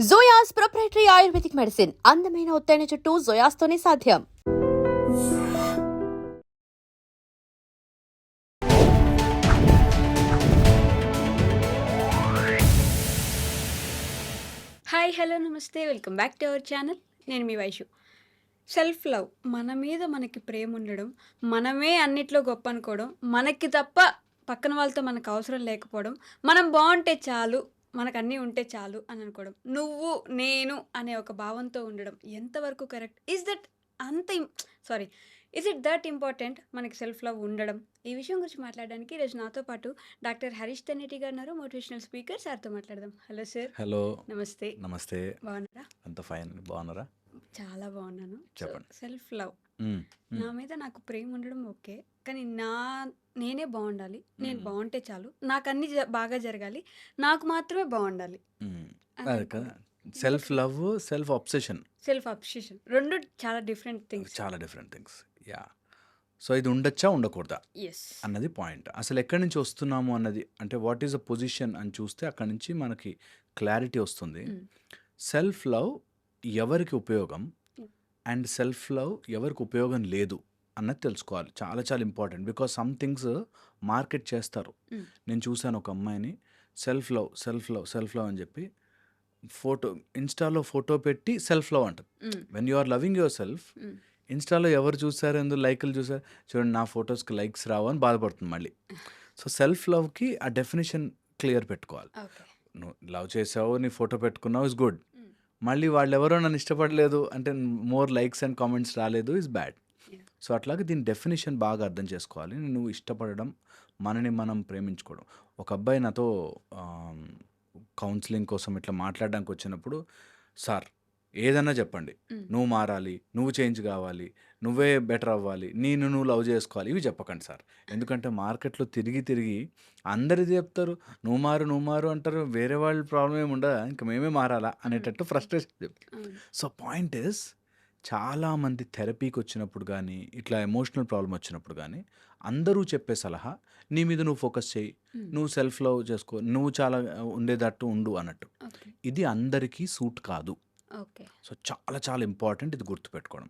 జోయాస్ proprietary ayurvedic medicine. అందమైన ఒత్తైన చుట్టూ జోయాస్తోనే సాధ్యం. హాయ్ హలో నమస్తే welcome back to our channel. నేను మీ వైషు. సెల్ఫ్ లవ్, మన మీద మనకి ప్రేమ ఉండడం, మనమే అన్నిట్లో గొప్ప అనుకోవడం, మనకి తప్ప పక్కన వాళ్ళతో మనకు అవసరం లేకపోవడం, మనం బాగుంటే చాలు, మనకు అన్నీ ఉంటే చాలు అని అనుకోవడం, నువ్వు నేను అనే ఒక భావంతో ఉండడం ఎంతవరకు correct? Is it that important మనకి సెల్ఫ్ లవ్ ఉండడం? ఈ విషయం గురించి మాట్లాడడానికి ఈరోజు నాతో పాటు డాక్టర్ హరీష్ తెన్నేటి గారు ఉన్నారు, మోటివేషనల్ స్పీకర్. సార్తో మాట్లాడదాం. Hello sir. హలో, నమస్తే. నమస్తే. బాగున్నారా? అంత ఫైన్, బాగున్నారా? చాలా బాగున్నాను. చెప్పండి. సెల్ఫ్ లవ్, మ్మ్, నా మ్మ్, మీద నాకు ప్రేమ ఉండడం ఓకే, కానీ నేనే బాగుండాలి, నేను బాగుంటే చాలు, నాకు అన్ని బాగా జరగాలి, నాకు మాత్రమే బాగుండాలి మ్మ్. అని అదే కదా, self love, self obsession self obsession రెండు చాలా డిఫరెంట్ థింగ్స్. చాలా డిఫరెంట్ థింగ్స్. యా. సో ఇది ఉండొచ్చా ఉండకూడదా ఎస్. అన్నది పాయింట్. అసలు ఎక్కడి నుంచి వస్తున్నాము అన్నది, అంటే వాట్ ఈస్ అ పొజిషన్ అని చూస్తే అక్కడి నుంచి మనకి క్లారిటీ వస్తుంది. సెల్ఫ్ లవ్ ఎవరికి ఉపయోగం అండ్ సెల్ఫ్ లవ్ ఎవరికి ఉపయోగం లేదు అన్నది తెలుసుకోవాలి. చాలా చాలా important. Because some things market చేస్తారు. నేను చూశాను ఒక అమ్మాయిని, self love self love self love అని చెప్పి ఫోటో, ఇన్స్టాలో ఫోటో పెట్టి సెల్ఫ్ లవ్ అంటుంది. When you are loving yourself, ఇన్స్టాలో ఎవరు చూసారు, ఎందుకు లైకులు చూసారు, చూడండి నా ఫొటోస్కి లైక్స్ రావు అని బాధపడుతుంది మళ్ళీ. సో సెల్ఫ్ లవ్కి ఆ డెఫినేషన్ క్లియర్ పెట్టుకోవాలి. నువ్వు లవ్ చేసావు, నీ ఫోటో పెట్టుకున్నావు, ఇస్ గుడ్. మళ్ళీ వాళ్ళు ఎవరో నన్ను ఇష్టపడలేదు అంటే, మోర్ లైక్స్ అండ్ కామెంట్స్ రాలేదు, ఇస్ బ్యాడ్. సో అట్లాగే దీని డెఫినేషన్ బాగా అర్థం చేసుకోవాలి. నువ్వు ఇష్టపడడం, మనని మనం ప్రేమించుకోవడం. ఒక అబ్బాయి నాతో కౌన్సిలింగ్ కోసం ఇట్లా మాట్లాడడానికి వచ్చినప్పుడు, సార్ ఏదన్నా చెప్పండి, నువ్వు మారాలి, నువ్వు చేంజ్ కావాలి, నువ్వే బెటర్ అవ్వాలి, నువ్వు లవ్ చేసుకోవాలి, ఇవి చెప్పకండి సార్. ఎందుకంటే మార్కెట్లో తిరిగి తిరిగి అందరిది చెప్తారు, నువ్వు మారు అంటారు, వేరే వాళ్ళ ప్రాబ్లం ఏమి ఉండదా, ఇంకా మేమే మారాలా అనేటట్టు ఫ్రస్ట్రేషన్ చెప్తారు. సో పాయింట్ ఇస్, చాలామంది థెరపీకి వచ్చినప్పుడు కానీ, ఇట్లా ఎమోషనల్ ప్రాబ్లం వచ్చినప్పుడు కానీ, అందరూ చెప్పే సలహా, నీ మీద నువ్వు ఫోకస్ చేయి, నువ్వు సెల్ఫ్ లవ్ చేసుకో, నువ్వు చాలా ఉండేటట్టు ఉండు అన్నట్టు. ఇది అందరికీ సూట్ కాదు. సో చాలా చాలా ఇంపార్టెంట్ ఇది గుర్తుపెట్టుకోవడం.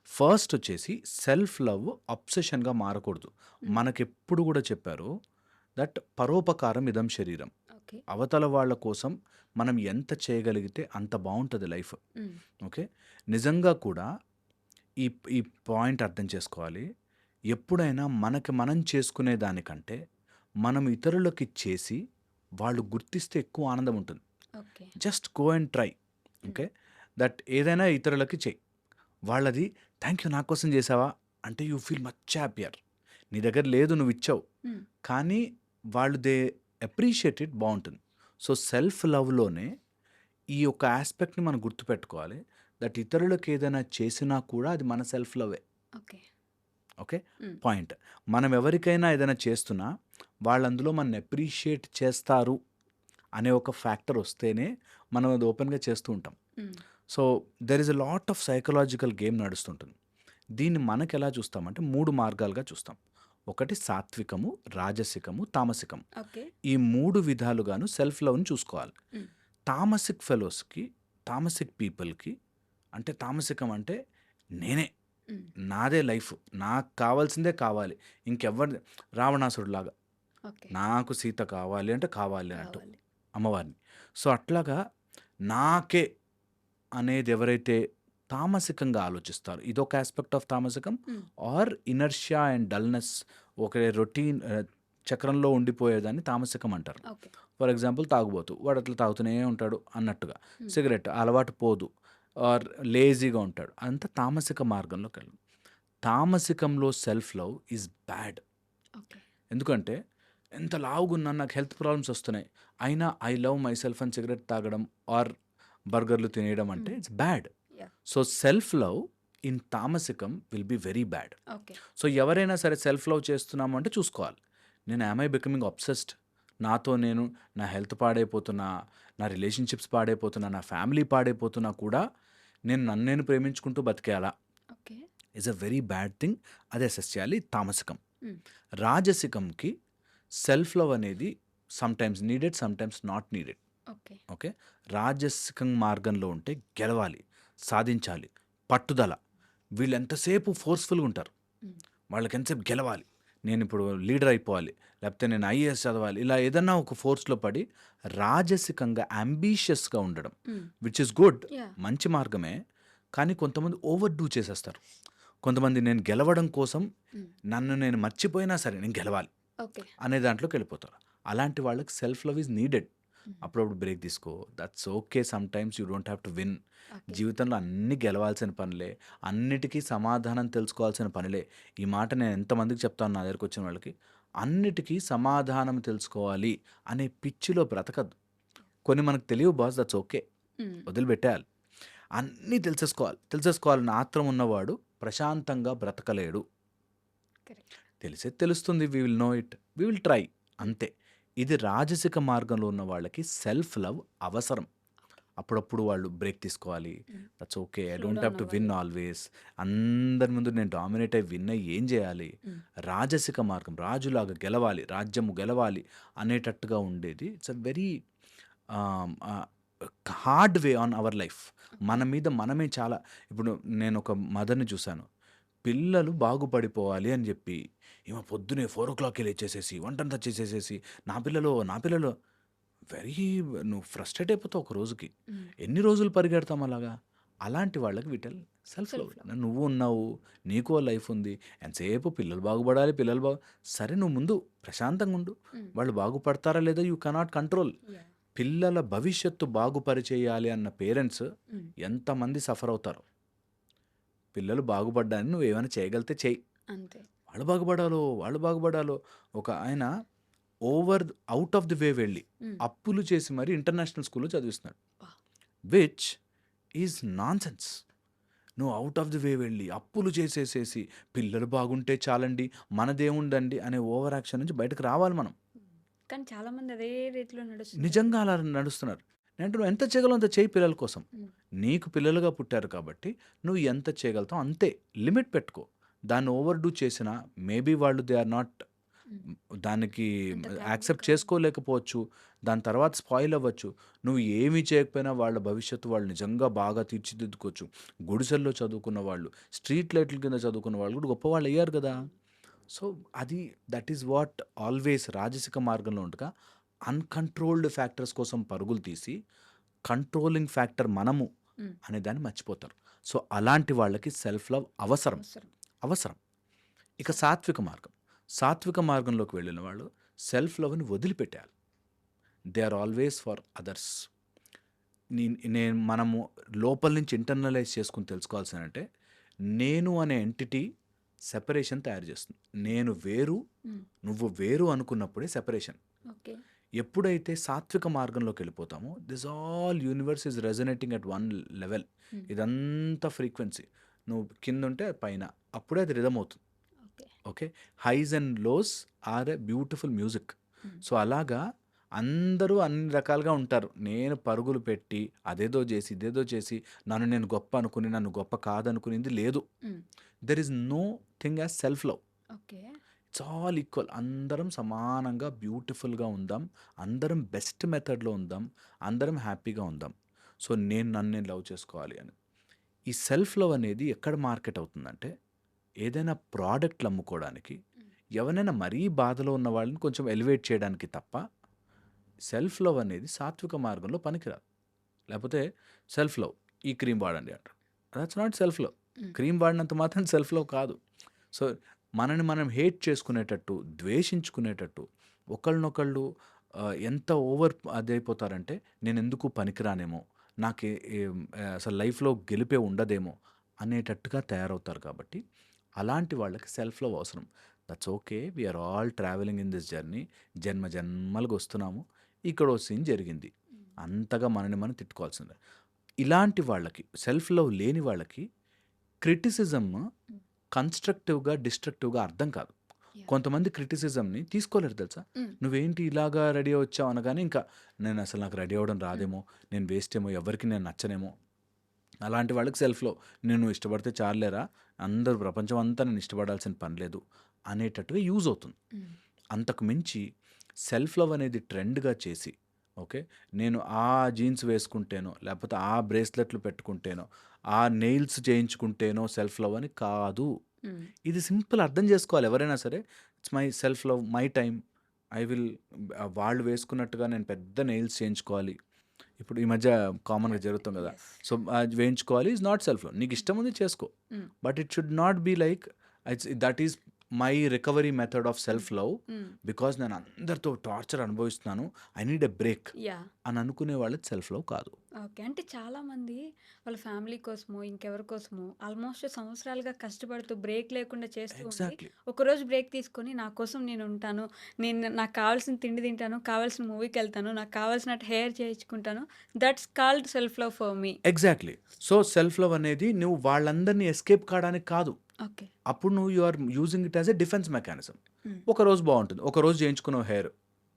ఫస్ట్ వచ్చేసి సెల్ఫ్ లవ్ అబ్సెషన్గా మారకూడదు. మనకెప్పుడు కూడా చెప్పారు దట్ పరోపకారం ఇదం శరీరం. అవతల వాళ్ళ కోసం మనం ఎంత చేయగలిగితే అంత బాగుంటుంది లైఫ్. ఓకే, నిజంగా కూడా ఈ ఈ పాయింట్ అర్థం చేసుకోవాలి. ఎప్పుడైనా మనకి మనం చేసుకునే దానికంటే మనం ఇతరులకి చేసి వాళ్ళు గుర్తిస్తే ఎక్కువ ఆనందం ఉంటుంది. Just go and try. Okay, that ఏదైనా ఇతరులకి చెయ్యి, వాళ్ళది థ్యాంక్ యూ నా కోసం చేసావా అంటే యూ ఫీల్ మచ్ హ్యాపియర్. నీ దగ్గర లేదు, నువ్వు ఇచ్చావు, కానీ వాళ్ళు దే అప్రిషియేట్ ఇట్, బాగుంటుంది. సో సెల్ఫ్ లవ్లోనే ఈ యొక్క ఆస్పెక్ట్ని మనం గుర్తుపెట్టుకోవాలి, దట్ ఇతరులకు ఏదైనా చేసినా కూడా అది మన సెల్ఫ్ లవే. Okay, point. మనం ఎవరికైనా ఏదైనా చేస్తున్నా వాళ్ళు అందులో మన అప్రిషియేట్ చేస్తారు అనే ఒక ఫ్యాక్టర్ వస్తేనే మనం అది ఓపెన్గా చేస్తూ ఉంటాం. So there is a lot of psychological game నడుస్తుంటుంది. దీన్ని మనకు ఎలా చూస్తామంటే 3 మార్గాలుగా చూస్తాం. ఒకటి సాత్వికము, రాజసికము, తామసికము. ఈ 3 విధాలుగాను సెల్ఫ్ లవ్ని చూసుకోవాలి. తామసిక్ ఫెలోస్కి, తామసిక్ పీపుల్కి, అంటే తామసికం అంటే నేనే, నాదే లైఫ్, నాకు కావాల్సిందే కావాలి, ఇంకెవరి, రావణాసురులాగా నాకు సీత కావాలి అంటే కావాలి అన్నట్టు అమ్మవారిని. సో అట్లాగా నాకే అనేది ఎవరైతే తామసికంగా ఆలోచిస్తారు, ఇదొక ఆస్పెక్ట్ ఆఫ్ తామసికం. ఆర్ ఇనర్షియా అండ్ డల్నెస్, ఒక రొటీన్ చక్రంలో ఉండిపోయేదాన్ని తామసికం అంటారు. ఫర్ ఎగ్జాంపుల్ తాగుబోతు, వాడు అట్లా తాగుతూనే ఉంటాడు అన్నట్టుగా, సిగరెట్ అలవాటు పోదు, ఆర్ లేజీగా ఉంటాడు, అంతా తామసిక మార్గంలోకి వెళ్ళదు. తామసికంలో సెల్ఫ్ లవ్ ఈజ్ బ్యాడ్. ఎందుకంటే ఎంత లావుగున్నా, నాకు హెల్త్ ప్రాబ్లమ్స్ వస్తున్నాయి, అయినా ఐ లవ్ మై సెల్ఫ్ అని సిగరెట్ తాగడం ఆర్ బర్గర్లు తినేయడం అంటే it's bad. So self love in తామసికం will be very bad. So ఎవరైనా సరే సెల్ఫ్ లవ్ చేస్తున్నాము అంటే చూసుకోవాలి, నేను యామ్ ఐ బికమింగ్ అబ్సెస్డ్, నాతో నేను, నా హెల్త్ పాడైపోతున్నా, నా రిలేషన్షిప్స్ పాడైపోతున్నా, నా ఫ్యామిలీ పాడైపోతున్నా కూడా నన్ను నేను ప్రేమించుకుంటూ బతికేయాలా, is a very bad thing. అది అసెస్ చేయాలి. తామసికం. రాజసికంకి సెల్ఫ్ లవ్ అనేది sometimes needed, sometimes not needed. Okay. Okay. రాజసిక మార్గంలో ఉంటే గెలవాలి, సాధించాలి, పట్టుదల. వీళ్ళు ఎంతసేపు ఫోర్స్‌ఫుల్‌గా ఉంటారు. హ్మ్. వాళ్ళకి ఎంతసేపు గెలవాలి. నేనిప్పుడు లీడర్ అయిపోవాలి. లేకపోతే నేను ఐఏఎస్ చదవాలి. ఇలా ఏదన్నా ఒక ఫోర్స్‌లో పడి రాజసికంగా యాంబిషియస్‌గా ఉండడం. హ్మ్. Which is good. యాహ్! మంచి మార్గమే. కానీ కొంతమంది ఓవర్‌డూ చేసేస్తారు. కొంతమంది నేను గెలవడం కోసం హ్మ్. నన్ను నేను మర్చిపోయినా సరే నేను గెలవాలి ఓకే. అనే దాంట్లోకెళ్ళిపోతారు. అలాంటి వాళ్ళకి సెల్ఫ్ లవ్ ఈజ్ నీడెడ్. హ్మ్. అప్పుడప్పుడు బ్రేక్ తీసుకో. That's okay. Sometimes you don't have to win. Okay. జీవితంలో అన్నీ గెలవాల్సిన పనులే. అన్నిటికీ సమాధానం తెలుసుకోవాల్సిన పనులే. ఈ మాట నేను ఎంతమందికి చెప్తాను నా దగ్గరకొచ్చిన వాళ్ళకి. అన్నిటికీ సమాధానం తెలుసుకోవాలి అనే పిచ్చిలో బ్రతకద్దు. కొన్ని మనకు తెలియవు బాస్, దట్స్ ఓకే. హ్మ్. వదిలిపెట్టేయాలి. అన్నీ తెలిసేసుకోవాలని ఆత్రం ఉన్నవాడు ప్రశాంతంగా బ్రతకలేడు. కరెక్ట్. తెలిసేది తెలుస్తుంది. We will know it. We will try. Hmm. అంతే. ఇది రాజసిక మార్గంలో ఉన్న వాళ్ళకి సెల్ఫ్ లవ్ అవసరం. అప్పుడప్పుడు వాళ్ళు బ్రేక్ తీసుకోవాలి. హ్మ్. That's okay. I slow don't have down to win అవ్వాలి. ఆల్వేస్. అందరి ముందు నేను డామినేట్ అయ్యి విన్ అయ్యి ఏం చేయాలి? హ్మ్. రాజసిక మార్గం, రాజులాగా గెలవాలి, రాజ్యము గెలవాలి అనేటట్టుగా ఉండేది. It's a very hard way on our life. మన ఓకే. మీద మనమే చాలా ఇప్పుడు నేను ఒక మదర్‌ని చూసాను. పిల్లలు బాగుపడిపోవాలి అని చెప్పి ఈమె పొద్దున్నే 4:00కే లేచేసేసి వంటంతా చేసేసేసి నా పిల్లలు వెరీ నువ్వు ఫ్రస్ట్రేట్ అయిపోతావు ఒక రోజుకి. హ్మ్. ఎన్ని రోజులు పరిగెడతాం అలాగా? అలాంటి వాళ్ళకి వీటల్ సెల్ఫ్ లవ్. Self love. నువ్వు ఉన్నావు. నీకు ఓ లైఫ్ ఉంది. ఎంతసేపు పిల్లలు బాగుపడాలి, సరే నువ్వు ముందు ప్రశాంతంగా ఉండు. హ్మ్. వాళ్ళు బాగుపడతారా లేదో యూ కెనాట్ కంట్రోల్. యాహ్! పిల్లల భవిష్యత్తు బాగుపరిచేయాలి అన్న పేరెంట్స్ హ్మ్. ఎంతమంది సఫర్ అవుతారో. పిల్లలు బాగుపడ్డానికి నువ్వేమైనా చేయగలిగితే చెయ్యి. అంతే. వాళ్ళు బాగుపడాలో. ఒక ఆయన ఔట్ ఆఫ్ ది వే వెళ్ళి హ్మ్. అప్పులు చేసి మరి ఇంటర్నేషనల్ స్కూల్‌లో చదివిస్తున్నాడు. అబ్బా! Which is nonsense. నువ్వు ఔట్ ఆఫ్ ది వే వెళ్ళి అప్పులు చేసేసేసి పిల్లలు బాగుంటే చాలండి, మనదేముందండి అనే ఓవర్ యాక్షన్ నుంచి బయటకు రావాలి మనం. హ్మ్. కానీ చాలామంది అదే రీతిలో నడుస్తున్నారు నిజంగా కదా! అలా నడుస్తున్నారు. నేనంటే నువ్వు ఎంత చేయగలవో అంత చెయ్యి పిల్లల కోసం. హ్మ్. నీకు పిల్లలుగా పుట్టారు కాబట్టి నువ్వు ఎంత చేయగలుగుతావో అంతే. లిమిట్ పెట్టుకో. దాన్ని ఓవర్‌డూ చేసినా మేబీ వాళ్ళు దే ఆర్ నాట్ హ్మ్. దానికి అంత క్యాపబుల్ యాక్సెప్ట్ కాదు. చేసుకోలేకపోవచ్చు. దాని తర్వాత స్పాయిల్ అవ్వచ్చు. నువ్వు ఏమీ చేయకపోయినా వాళ్ళ భవిష్యత్తు వాళ్ళు నిజంగా బాగా తీర్చిదిద్దుకోవచ్చు. గుడిసెల్లో చదువుకున్న వాళ్ళు, స్ట్రీట్ లైట్ల కింద చదువుకున్న వాళ్ళు కూడా గొప్పవాళ్ళయ్యారు గదా! హ్మ్. సో, అది దట్ ఈస్ వాట్ ఆల్వేస్ రాజసిక మార్గంలో ఉండగా అన్‌కంట్రోల్డ్ ఫ్యాక్టర్స్ కోసం పరుగులు తీసి, కంట్రోలింగ్ ఫ్యాక్టర్ మనము హ్మ్. అనే దాన్ని మర్చిపోతారు. సో, అలాంటి వాళ్ళకి సెల్ఫ్ లవ్ అవసరం. అవసరం. అవసరం. ఇక సో సాత్విక మార్గం. సాత్విక మార్గంలోకి వెళ్ళిన వాళ్ళు సెల్ఫ్ లవ్‌ని వదిలిపెట్టాలి. They are always for others. నేను మనము లోపల నుంచి ఇంటర్నలైజ్ చేసుకొని తెలుసుకోవాల్సిందంటే, నేను అనే ఎంటిటీ సెపరేషన్ తయారు చేస్తుంది. నేను వేరు, హ్మ్. నువ్వు వేరు అనుకున్నప్పుడే సెపరేషన్. ఓకే. ఎప్పుడైతే సాత్విక మార్గంలోకి వెళ్ళిపోతామో this all universe is resonating at one level. Hmm. ఇదంతా ఫ్రీక్వెన్సీ. నువ్వు కిందుంటే పైన. అప్పుడే అది రిథమ్ అవుతుంది. Okay. Okay. Highs and lows are a beautiful music. Hmm. So, అలాగా అందరూ అన్ని రకాలుగా ఉంటారు. నేను పరుగులు పెట్టి, అదేదో చేసి, ఇదేదో చేసి, నన్ను నేను గొప్ప అనుకుని, నన్ను గొప్ప కాదనుకునింది లేదు. Hmm. There is no thing as self love. Okay. It's all equal. అందరం సమానంగా బ్యూటిఫుల్‌గా ఉందాం. అందరం బెస్ట్ మెథడ్‌లో ఉందాం. అందరం హ్యాపీగా ఉందాం. సో, నేను నన్ను నేను లవ్ చేసుకోవాలి అని. ఈ సెల్ఫ్ లవ్ అనేది ఎక్కడ మార్కెట్ అవుతుందంటే, ఏదైనా ప్రోడక్ట్‌లు అమ్ముకోవడానికి, హ్మ్. ఎవరినైనా మరీ బాధలో ఉన్న వాళ్ళని కొంచెం ఎలివేట్ చేయడానికి తప్ప, సెల్ఫ్ లవ్ అనేది సాత్విక మార్గంలో పనికిరాదు. లేపోతే సెల్ఫ్ లవ్ ఈ క్రీమ్ వాడండి అంటారు. That's not self love. హ్మ్. క్రీమ్ వాడినంత మాత్రం సెల్ఫ్ లవ్ కాదు. సో, మనని మనం హేట్ చేసుకునేటట్టు, ద్వేషించుకునేటట్టు, ఒకళ్ళనొకళ్ళు ఎంత ఓవర్ అదైపోతారంటే, నేనెందుకు పనికిరానేమో, నాకే అసలు లైఫ్‌లో గెలుపే ఉండదేమో అనేటట్టుగా తయారవుతారు కాబట్టి, అలాంటి వాళ్ళకి సెల్ఫ్ లవ్ అవసరం. That's okay. We are all travelling in this journey. జన్మ జన్మలుగా వస్తున్నాము. ఇక్కడో సీన్ జరిగింది. హ్మ్. అంతగా మనని మనం తిట్టుకోవాల్సిందే. ఇలాంటి వాళ్ళకి సెల్ఫ్ లవ్ లేని వాళ్ళకి క్రిటిసిజమ్ హ్మ్. కన్‌స్ట్రక్టివ్‌గా, డిస్ట్రక్టివ్‌గా అర్థం కాదు. యాహ్! కొంతమంది క్రిటిసిజమ్‌ని తీసుకోలేరు తెలుసా? హ్మ్. "నువ్వేంటి ఇలాగా రెడీ వచ్చావు" అనగానే ఇంకా నాకు రెడీ అవ్వడం హ్మ్. రాదేమో, నేను వేస్ట్ ఏమో, ఎవరికీ నేను నచ్చనేమో. అలాంటి వాళ్ళకి సెల్ఫ్ లవ్. "నేను ఇష్టపడితే చాల్లేరా, అందరూ ప్రపంచం అంతా నన్ను ఇష్టపడాల్సిన పని లేదు" అనేటట్టుగా యూజ్ అవుతుంది. హ్మ్. అంతకు మించి సెల్ఫ్ లవ్ అనేది ట్రెండ్‌గా చేసి, ఓకే. నేను ఆ జీన్స్ వేసుకుంటేనో, లేపోతే ఆ బ్రేస్లెట్లు పెట్టుకుంటేనో, ఆ నెయిల్స్ చేయించుకుంటేనో సెల్ఫ్ లవ్ అని కాదు. హ్మ్. ఇది సింపుల్ అర్థం చేసుకోవాలి ఎవరైనా సరే. It's my self love, my time. I will వాళ్ళు వేసుకున్నట్టుగా నేను పెద్ద నెయిల్స్ చేయించుకోవాలి. ఇప్పుడు ఈ మధ్య కామన్‌గా జరుగుతుంది గదా! యెస్. సో, అది వేయించుకోవాలి ఈజ్ నాట్ సెల్ఫ్ లవ్. నీకు ఇష్టం ఉంది చేసుకో. Hmm. But it should not be like that is my recovery method of hmm. Self love. Hmm. Because నేను అందరితో టార్చర్ అనుభవిస్తున్నాను. I need a break yeah! అని అనుకునే వాళ్ళది సెల్ఫ్ లవ్ కాదు. ఓకే. అంటే చాలామంది వాళ్ళ ఫ్యామిలీ కోసమో, ఇంకెవరి కోసమో ఆల్మోస్ట్ సంవత్సరాలుగా కష్టపడుతూ బ్రేక్ లేకుండా చేస్తూ ఉండి, ఎగ్జాక్ట్‌లీ. ఒకరోజు బ్రేక్ తీసుకొని నా కోసం నేనుంటాను. నాకు కావాల్సిన తిండి తింటాను, కావాల్సిన మూవీకెళ్తాను, నాకు కావాల్సినట్టు హెయిర్ చేయించుకుంటాను. That's called self love for me. Exactly. So, self love అనేది నువ్వు వాళ్ళందరిని ఎస్కేప్ కావడానికి కాదు. ఓకే. అప్పుడు నువ్వు you are using it as a defence mechanism. Hmm. ఒకరోజు బావుంటుంది. ఒకరోజు చేయించుకున్నావు హెయిర్.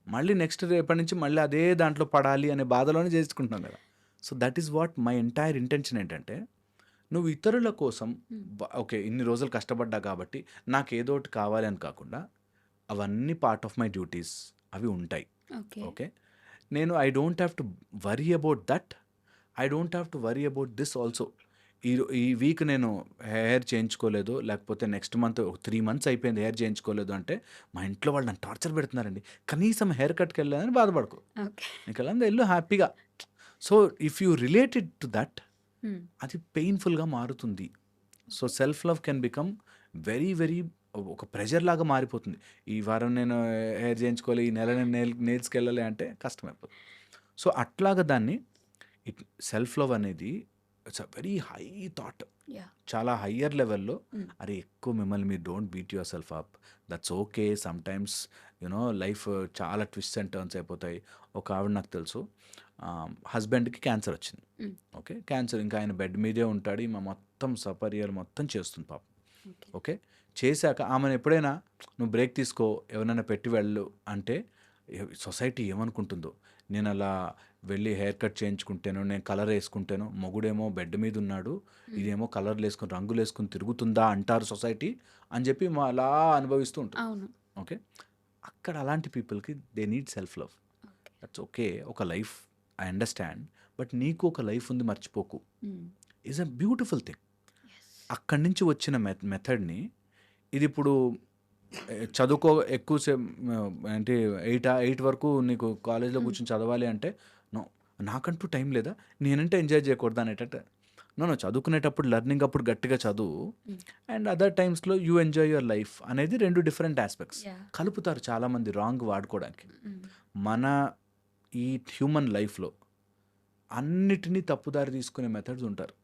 మళ్ళీ నెక్స్ట్ రేపటి నుంచి మళ్ళీ అదే దాంట్లో పడాలి అనే బాధలోనే చేయించుకుంటున్నాం కదా! So, that is what my entire intention ఏంటంటే, నువ్వు ఇతరుల కోసం హ్మ్. ఓకే. ఇన్ని రోజులు కష్టపడ్డా కాబట్టి నాకేదోకటి కావాలి అని కాకుండా, అవన్నీ పార్ట్ ఆఫ్ మై డ్యూటీస్. అవి ఉంటాయి. ఓకే. ఓకే. నేను I don't have to worry about that. I don't have to worry about this also. ఈ వీక్ నేను హెయిర్ చేయించుకోలేదు, లేకపోతే నెక్స్ట్ మంత్ 3 మంత్స్ అయిపోయింది హెయిర్ చేయించుకోలేదు అంటే, మా ఇంట్లో వాళ్ళు నన్ను టార్చర్ పెడుతున్నారండి. కనీసం హెయిర్ కట్‌కి వెళ్ళలేదని బాధపడకు. ఓకే. నీకెళ్ళందే ఎళ్ళు హ్యాపీగా. So, if you related to that, హ్మ్. అది పెయిన్‌ఫుల్‌గా మారుతుంది. So, self love can become very, very ఒక ప్రెషర్ లాగా మారిపోతుంది. ఈ వారం నేను హెయిర్ చేయించుకోవాలి, ఈ నెల నేను నెయిల్స్‌కెళ్ళాలి అంటే కష్టమైపోతుంది. సో, అట్లాగా దాన్ని సెల్ఫ్ లవ్ అనేది it's a very high thought. Yeah! చాలా హయ్యర్ లెవెల్‌లో హ్మ్. అరే! ఎక్కువ మిమ్మల్ని మీరు don't beat your self up. That's okay. Sometimes life చాలా ట్విస్ట్ అండ్ టర్న్స్ అయిపోతాయి. ఒక ఆవిడ నాకు తెలుసు. హస్బెండ్‌కి క్యాన్సర్ వచ్చింది. హ్మ్. ఓకే. క్యాన్సర్ ఇంకా ఆయన బెడ్ మీదే ఉంటాడు. ఈమె మొత్తం సపర్యలు మొత్తం చేస్తుంది పాపం. ఓకే. ఓకే. చేశాక ఆమెను ఎప్పుడైనా నువ్వు బ్రేక్ తీసుకో, ఎవరినైనా పెట్టి వెళ్ళు అంటే సొసైటీ ఏమనుకుంటుందో? నేను అలా వెళ్ళి హెయిర్ కట్ చేయించుకుంటేనో, నేను కలర్ యేసుకుంటేనో, మొగుడేమో బెడ్ మీద ఉన్నాడు. హ్మ్. ఇదేమో కలర్‌లేసుకొని, రంగులేసుకొని తిరుగుతుందా అంటారు సొసైటీ అని చెప్పి అలా అనుభవిస్తూ ఉంటుంది. అవును. ఓకే. అక్కడ అలాంటి పీపుల్‌కి they need self love. Okay. That's okay. ఒక లైఫ్ ఐ అండర్‌స్టాండ్. బట్ నీకు ఒక లైఫ్ ఉంది మర్చిపోకు. హ్మ్. Is a beautiful thing. Yes. అక్కడి నుంచి వచ్చిన మెథడ్‌ని ఇదిప్పుడు చదువుకో ఎక్కువ అంటే 8 వరకు నీకు కాలేజ్‌లో హ్మ్. కూర్చొని చదవాలి అంటే, నో. నాకంటూ టైం లేదా? నేనంటే ఎంజాయ్ చేయకూడదా అనేటట్టు. No, no. చదువుకునేటప్పుడు లెర్నింగ్ అప్పుడు గట్టిగా చదువు. హ్మ్. అండ్ అదర్ టైమ్స్‌లో యూ ఎంజాయ్ యువర్ లైఫ్ అనేది 2 డిఫరెంట్ యాస్పెక్ట్స్. యాహ్! కలుపుతారు చాలామంది రాంగ్ వాడుకోవడానికి. హ్మ్. మన ఈ హ్యూమన్ లైఫ్‌లో అన్నిటిని తప్పుదారి తీసుకునే మెథడ్స్ ఉంటారు.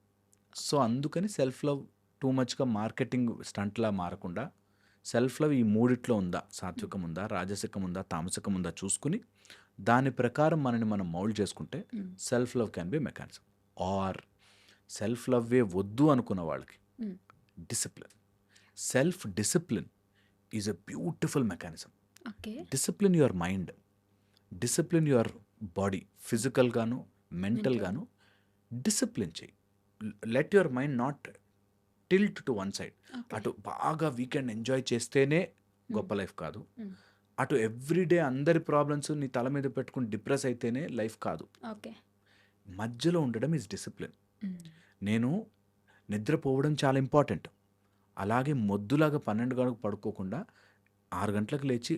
సో, అందుకని సెల్ఫ్ లవ్ టూ మచ్‌గా మార్కెటింగ్ స్టంట్‌లా మారకుండా, సెల్ఫ్ లవ్ ఈ మూడిట్లో ఉందా? హ్మ్. సాత్వికం ఉందా? రాజసికం ఉందా? తామసికం ఉందా? చూసుకొని, దాని ప్రకారం మనని మనం మౌల్డ్ చేసుకుంటే, hmm. Self love can be mechanism. Or self లవ్వే వద్దు అనుకున్న వాళ్ళకి hmm. Discipline. Self discipline is a beautiful mechanism. Okay. Discipline your mind. Discipline your body. ఫిజికల్‌గాను, మెంటల్. మెంటల్‌గాను డిసిప్లిన్ చెయ్యి. Let your mind not tilt to one side. Okay. అటు బాగా weekend enjoy చేస్తేనే హ్మ్. గొప్ప లైఫ్ కాదు. హ్మ్. అటు ఎవ్రీడే అందరి ప్రాబ్లమ్స్ నీ తల మీద పెట్టుకొని డిప్రెస్ అయితేనే లైఫ్ కాదు. ఓకే. మధ్యలో ఉండడం ఈజ్ డిసిప్లిన్. హ్మ్. నేను నిద్రపోవడం చాలా ఇంపార్టెంట్. అలాగే మొద్దులాగా 12 గంటలకు పడుకోకుండా 6 గంటలకు లేచి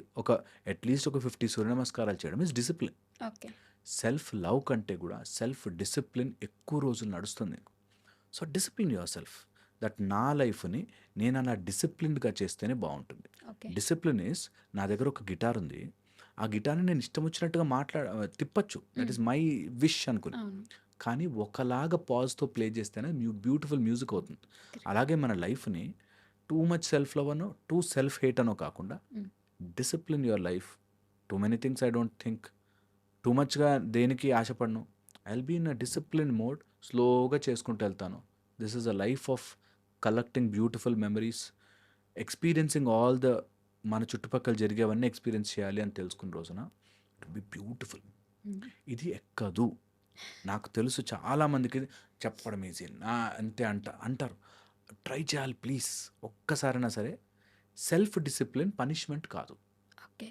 అట్‌లీస్ట్ ఒక 50 సూర్య నమస్కారాలు చేయడం is discipline. Okay. Self love కంటే కూడా సెల్ఫ్ డిసిప్లిన్ ఎక్కువ రోజులు నడుస్తుంది. So, discipline your self. That నా లైఫ్‌ని నేను అలా డిసిప్లిన్డ్‌గా చేస్తేనే బావుంటుంది. ఓకే. డిసిప్లిన్ ఈజ్ నా దగ్గర ఒక గిటార్ ఉంది. ఆ గిటార్‌ని నేను ఇష్టం వచ్చినట్టుగా తిప్పొచ్చు. That hmm. Is my wish అనుకుని. అవును. కానీ ఒకలాగా పాజ్‌తో ప్లే చేస్తేనే బ్యూటిఫుల్ మ్యూజిక్ అవుతుంది. కరెక్ట్. అలాగే మన లైఫ్‌ని టూ మచ్ సెల్ఫ్ లవ్ అనో, టూ సెల్ఫ్ హేట్ అనో కాకుండా hmm. Discipline your life. Too many things I don't think. Too మచ్‌గా దేనికి ఆశపడను. I will be in a discipline mode. స్లోగా చేసుకుంటూ వెళ్తాను. This is a life of collecting beautiful memories. Experiencing all the మన చుట్టుపక్కల జరిగేవన్నీ ఎక్స్‌పీరియన్స్ చేయాలి అని తెలుసుకున్న రోజున ఇట్ విల్ బి బ్యూటిఫుల్. హ్మ్. ఇది ఎక్కదు. నాకు తెలుసు చాలామందికి చెప్పడం ఈజీ. అంతే అంటారు. ట్రై చేయాలి ప్లీజ్. ఒక్కసారైనా సరే సెల్ఫ్ డిసిప్లిన్ పనిష్మెంట్ కాదు. ఓకే.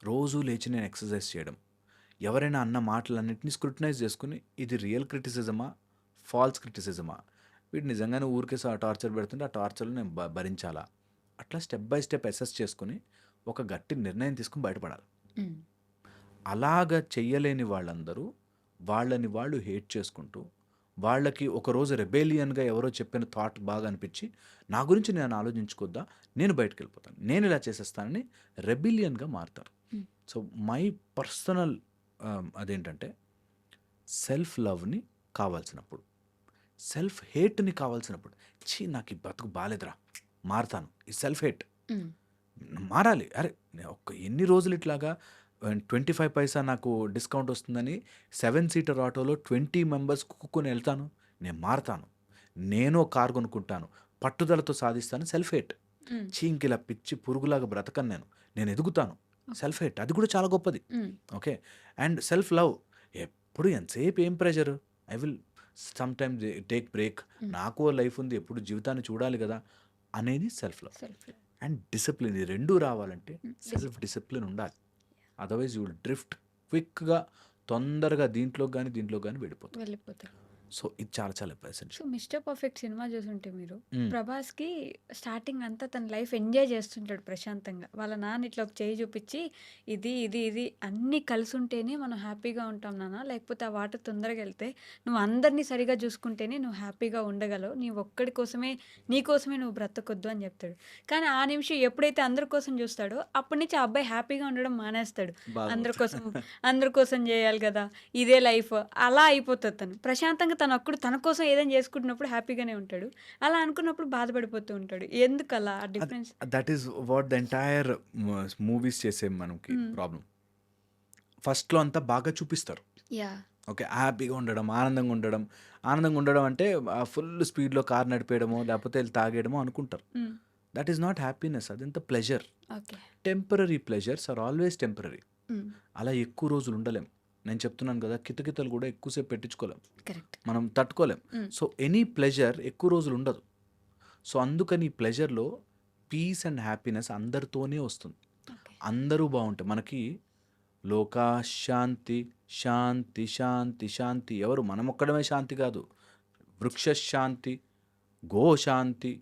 రోజు లేచి నేను ఎక్సర్సైజ్ చేయడం. ఎవరైనా అన్న మాటలన్నింటినీ స్క్రూటినైజ్ చేసుకుని ఇది రియల్ క్రిటిసిజమా, ఫాల్స్ క్రిటిసిజమా, వీడు నిజంగానే ఊరికే టార్చర్ పెడుతుంటే ఆ టార్చర్లు నేను భరించాలా, అట్లా స్టెప్ బై స్టెప్ అసెస్ చేసుకుని ఒక గట్టి నిర్ణయం తీసుకుని బయటపడాలి. ఉమ్, అలాగ చెయ్యలేని వాళ్ళందరూ వాళ్ళని వాళ్ళు హేట్ చేసుకుంటూ, వాళ్ళకి ఒకరోజు రెబేలియన్గా ఎవరో చెప్పిన థాట్ బాగా అనిపించి నా గురించి నేను ఆలోచించుకోద్దా, నేను బయటకు వెళ్ళిపోతాను, నేను ఇలా చేసేస్తానని రెబిలియన్గా మారుతారు. ఉమ్, సో మై పర్సనల్ అదేంటంటే సెల్ఫ్ లవ్ని కావాల్సినప్పుడు, సెల్ఫ్ హేట్ని కావాల్సినప్పుడు, నాకు ఈ బతుకు బాలేదురా మారుతాను, ఈ సెల్ఫ్ హేట్ ఉమ్, మారాలి. అరే ఎన్ని రోజులు ఇట్లాగా 25 పైసా నాకు డిస్కౌంట్ వస్తుందని 7 సీటర్ ఆటోలో 20 మెంబర్స్ కుక్కుని వెళ్తాను, నేను మారుతాను, నేను కారు కొనుక్కుంటాను, పట్టుదలతో సాధిస్తాను. Self hate. ఉమ్, చీంకిలా పిచ్చి పురుగులాగా బ్రతకను, నేను ఎదుగుతాను. సెల్ఫ్ హేట్ అది కూడా చాలా గొప్పది. ఉమ్, ఓకే. అండ్ సెల్ఫ్ లవ్ ఎప్పుడు ఎంతసేపు ఏం pressure, I will some time take break, నాకు లైఫ్ ఉంది, ఎప్పుడు జీవితాన్ని చూడాలి కదా అనేది self love. Self love. And discipline, ఈ రెండు రావాలంటే సెల్ఫ్ డిసిప్లిన్ ఉండాలి. అదర్వైజ్ యూ విల్ డ్రిఫ్ట్ క్విక్గా, తొందరగా దీంట్లో కానీ వెళ్ళిపోతాం. వెళ్ళిపోతారు. సో ఇది చాలా చాలా essential. So Mister Perfect cinema చూసుంటే మీరు, ప్రభాస్కి స్టార్టింగ్ అంతా తన లైఫ్ ఎంజాయ్ చేస్తుంటాడు ప్రశాంతంగా. వాళ్ళ నాన్న ఇట్లా ఒక చేయి చూపించి ఇది ఇది ఇది అన్నీ కలిసి ఉంటేనే మనం హ్యాపీగా ఉంటాం నాన్న, లేకపోతే ఆ వాటర్ తొందరగా వెళ్తే నువ్వు అందరినీ సరిగా చూసుకుంటేనే నువ్వు హ్యాపీగా ఉండగలవు, నీ ఒక్కడి కోసమే నీ కోసమే నువ్వు బ్రతకొద్దు అని చెప్తాడు. కానీ ఆ నిమిషం ఎప్పుడైతే అందరి కోసం చూస్తాడో అప్పటి నుంచి ఆ అబ్బాయి హ్యాపీగా ఉండడం మానేస్తాడు. అందరి కోసం చేయాలి కదా, ఇదే లైఫ్, అలా అయిపోతుంది. తను ప్రశాంతంగా తన కోసం ఏదైనా చేసుకుంటున్నప్పుడు హ్యాపీగానే ఉంటాడు, అలా అనుకున్నప్పుడు బాధపడిపోతూ ఉంటాడు. ఎందుకు అలా ఆ difference? That is what the entire movies చేసే మనకి ప్రాబ్లం. ఫస్ట్లో అంతా బాగా చూపిస్తారు, యా. ఓకే, హ్యాపీగా ఉండడం, ఆనందంగా ఉండడం అంటే ఫుల్ స్పీడ్లో కార్ నడిపేయడమో లేకపోతే వెళ్ళి తాగేయడమో అనుకుంటారు. దట్ ఈస్ నాట్ హ్యాపీనెస్, అదంతా pleasure. Okay. Temporary pleasures are always temporary. అలా ఎక్కువ రోజులు ఉండలేం. నేను చెప్తున్నాను కదా, కితకితలు కూడా ఎక్కువసేపు పెట్టించుకోలేం, కరెక్ట్. మనం తట్టుకోలేం. సో ఎనీ ప్లెజర్ ఎక్కువ రోజులు ఉండదు. సో అందుకని ఈ ప్లెజర్లో పీస్ అండ్ హ్యాపీనెస్ అందరితోనే వస్తుంది. అందరూ బాగుంటాయి. మనకి లోకా శాంతి శాంతి శాంతి శాంతి, ఎవరు మనం ఒక్కడమే శాంతి కాదు, వృక్ష శాంతి, గోశాంతి,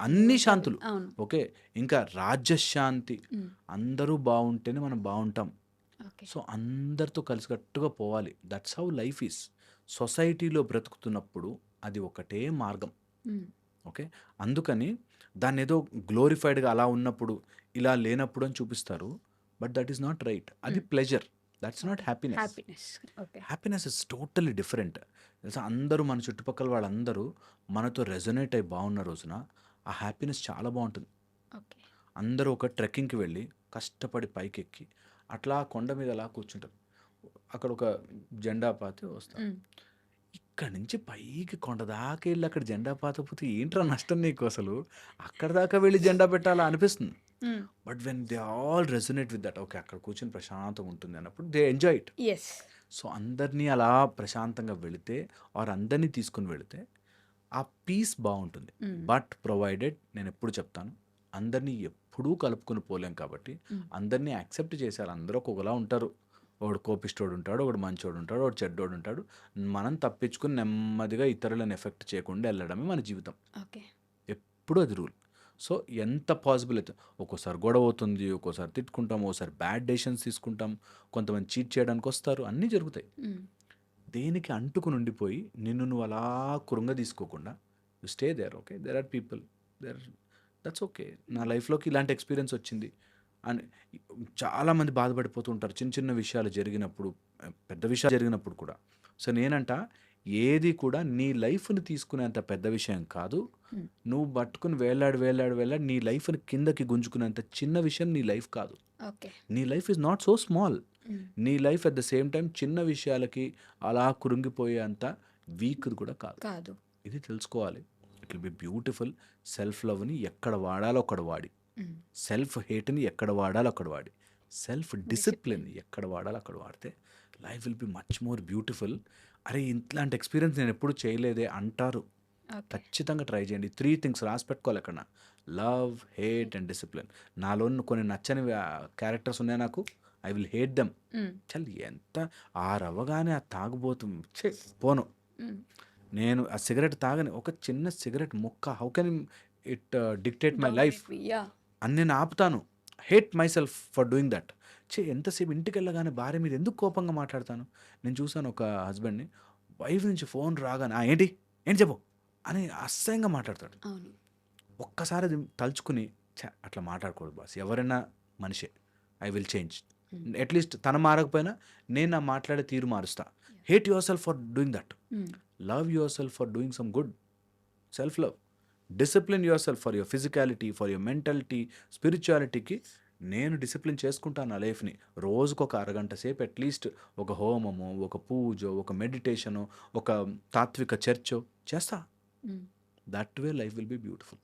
అన్ని శాంతులు, అవును. ఓకే, ఇంకా రాజ్యశాంతి, అందరూ బాగుంటేనే మనం బాగుంటాం. ఓకే. సో అందరితో కలిసికట్టుగా పోవాలి. That's how life is. సొసైటీలో బ్రతుకుతున్నప్పుడు అది ఒకటే మార్గం, ఓకే. అందుకని దాన్ని ఏదో గ్లోరిఫైడ్గా అలా ఉన్నప్పుడు ఇలా లేనప్పుడు అని చూపిస్తారు, but that is not right. అది pleasure, that's not happiness. Happiness. Okay. Happiness is totally different. తెలుసా, అందరూ మన చుట్టుపక్కల వాళ్ళందరూ మనతో రెజొనేట్ అయి బాగున్న రోజున ఆ హ్యాపీనెస్ చాలా బాగుంటుంది. ఓకే. అందరూ ఒక ట్రెక్కింగ్కి వెళ్ళి కష్టపడి పైకెక్కి అట్లా కొండ మీద అలా కూర్చుంటారు, అక్కడ ఒక జెండా పాతి వస్తారు. ఇక్కడ నుంచి పైకి కొండ దాకా వెళ్ళి అక్కడ జెండా పాతపోతే ఏంట్రా నష్టం నీకు, అసలు అక్కడ దాకా వెళ్ళి జెండా పెట్టాలా అనిపిస్తుంది. But when they all resonate with that, okay అక్కడ కూర్చొని ప్రశాంతంగా ఉంటుంది అన్నప్పుడు they enjoy it. Yes. So అందరినీ అలా ప్రశాంతంగా వెళితే ఆర్ అందరినీ తీసుకుని వెళితే ఆ పీస్ బాగుంటుంది. బట్ ప్రొవైడెడ్, నేను ఎప్పుడు చెప్తాను, అందరినీ ఎప్పుడూ కలుపుకొని పోలేం కాబట్టి అందరినీ యాక్సెప్ట్ చేశారు. అందరూ ఒకలా ఉంటారు, ఒకడు కోపిష్టోడు ఉంటాడు, ఒకడు మంచోడు ఉంటాడు, ఒకడు చెడ్డోడు ఉంటాడు. మనం తప్పించుకుని నెమ్మదిగా ఇతరులను ఎఫెక్ట్ చేయకుండా వెళ్ళడమే మన జీవితం. ఓకే. ఎప్పుడు అది రూల్. సో ఎంత పాసిబుల్ అయితే, ఒక్కోసారి గొడవ అవుతుంది, ఒక్కోసారి తిట్టుకుంటాం, ఒకసారి బ్యాడ్ డెసిషన్స్ తీసుకుంటాం, కొంతమంది చీట్ చేయడానికి వస్తారు, అన్నీ జరుగుతాయి. దేనికి అంటుకుని ఉండిపోయి నిన్ను నువ్వు అలా కురుంగ తీసుకోకుండా you stay there. Okay, there are people there, that's okay. నా లైఫ్లోకి ఇలాంటి ఎక్స్పీరియన్స్ వచ్చింది అని చాలామంది బాధపడిపోతూ ఉంటారు చిన్న చిన్న విషయాలు జరిగినప్పుడు, పెద్ద విషయాలు జరిగినప్పుడు కూడా. సో నేనంట, ఏది కూడా నీ లైఫ్ని తీసుకునేంత పెద్ద విషయం కాదు, నువ్వు పట్టుకుని వేలాడి నీ లైఫ్ని కిందకి గుంజుకునేంత చిన్న విషయం నీ లైఫ్ కాదు. ఓకే. నీ life is not so small. నీ life at the same time చిన్న విషయాలకి అలా కురింగిపోయేంత వీక్ కూడా కాదు. ఇది తెలుసుకోవాలి. It will be beautiful. Self లవ్ని ఎక్కడ వాడాలో అక్కడ వాడి, సెల్ఫ్ హేట్ని ఎక్కడ వాడాలో అక్కడ వాడి, సెల్ఫ్ డిసిప్లిన్ ఎక్కడ వాడాలో అక్కడ వాడితే life will be much more beautiful. అరే ఇట్లాంటి ఎక్స్పీరియన్స్ నేను ఎప్పుడు చేయలేదే అంటారు. ఖచ్చితంగా ట్రై చేయండి. 3 థింగ్స్ రాసి పెట్టుకోవాలి ఎక్కడ: లవ్, హేట్ అండ్ డిసిప్లిన్. నాలో కొన్ని నచ్చని క్యారెక్టర్స్ ఉన్నాయి నాకు, ఐ విల్ హేట్ దెమ్. చల్ ఎంత ఆరవ్వగానే ఆ తాగుబోతు పోను. నేను ఆ సిగరెట్ తాగని, ఒక చిన్న సిగరెట్ ముక్క, how can it dictate my life అని నేను ఆపుతాను. Hate my self for doing that. ఎంతసేపు ఇంటికి వెళ్ళగానే భార్య మీద ఎందుకు కోపంగా మాట్లాడతాను. నేను చూసాను ఒక హస్బెండ్ని, వైఫ్ నుంచి ఫోన్ రాగానే ఏంటి చెప్పు అని అసహ్యంగా మాట్లాడతాడు. ఒక్కసారి అది తలుచుకుని అట్లా మాట్లాడకూడదు బాస్, ఎవరైనా మనిషే. I will change. అట్లీస్ట్ తన మారకపోయినా నేను నా మాట్లాడే తీరు మారుస్తా. Hate your self for doing that. Love your self for doing some good. Self love. Discipline your self for your physicality, for your mentality, స్పిరిచువాలిటీకి. నేను డిసిప్లిన్ చేసుకుంటాను నా లైఫ్ని. రోజుకు ఒక అరగంట సేపు అట్లీస్ట్ ఒక హోమము, ఒక పూజ, ఒక మెడిటేషను, ఒక తాత్విక చర్చో చేస్తా. That way life will be beautiful.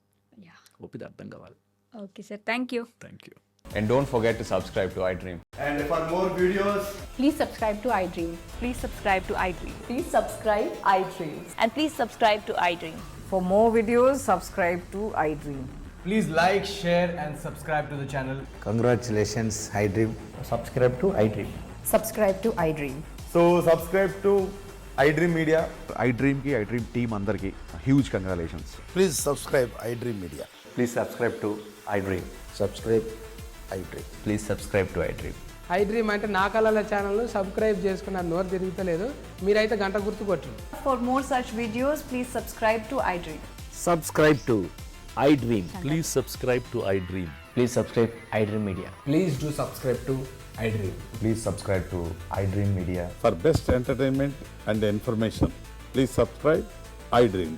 ఓపిక అర్థం కావాలి. Okay sir, thank you. Thank you. And don't forget to subscribe to iDream. And for more videos, Please subscribe to iDream. Please subscribe to iDream. Please subscribe iDream. And please subscribe to iDream. For more videos, subscribe to iDream. please like, share, and subscribe to the channel. Congratulations, iDream. Subscribe to iDream. Subscribe to iDream. So subscribe to iDream Media. iDream ki iDream team andarki huge congratulations. Please subscribe iDream Media. Please subscribe to iDream. Subscribe iDream. Please subscribe to iDream. iDream అంటే నా కళల ఛానల్ను subscribe చేసుకున్న నోరు తిరుగుతలేదు, మీరైతే గంట గుర్తు కొట్టండి. For more such videos, please subscribe to iDream. Subscribe to iDream. Please subscribe to iDream. Please subscribe iDream Media. Please do subscribe to iDream. Please subscribe to iDream Media. For best entertainment and information, please subscribe iDream.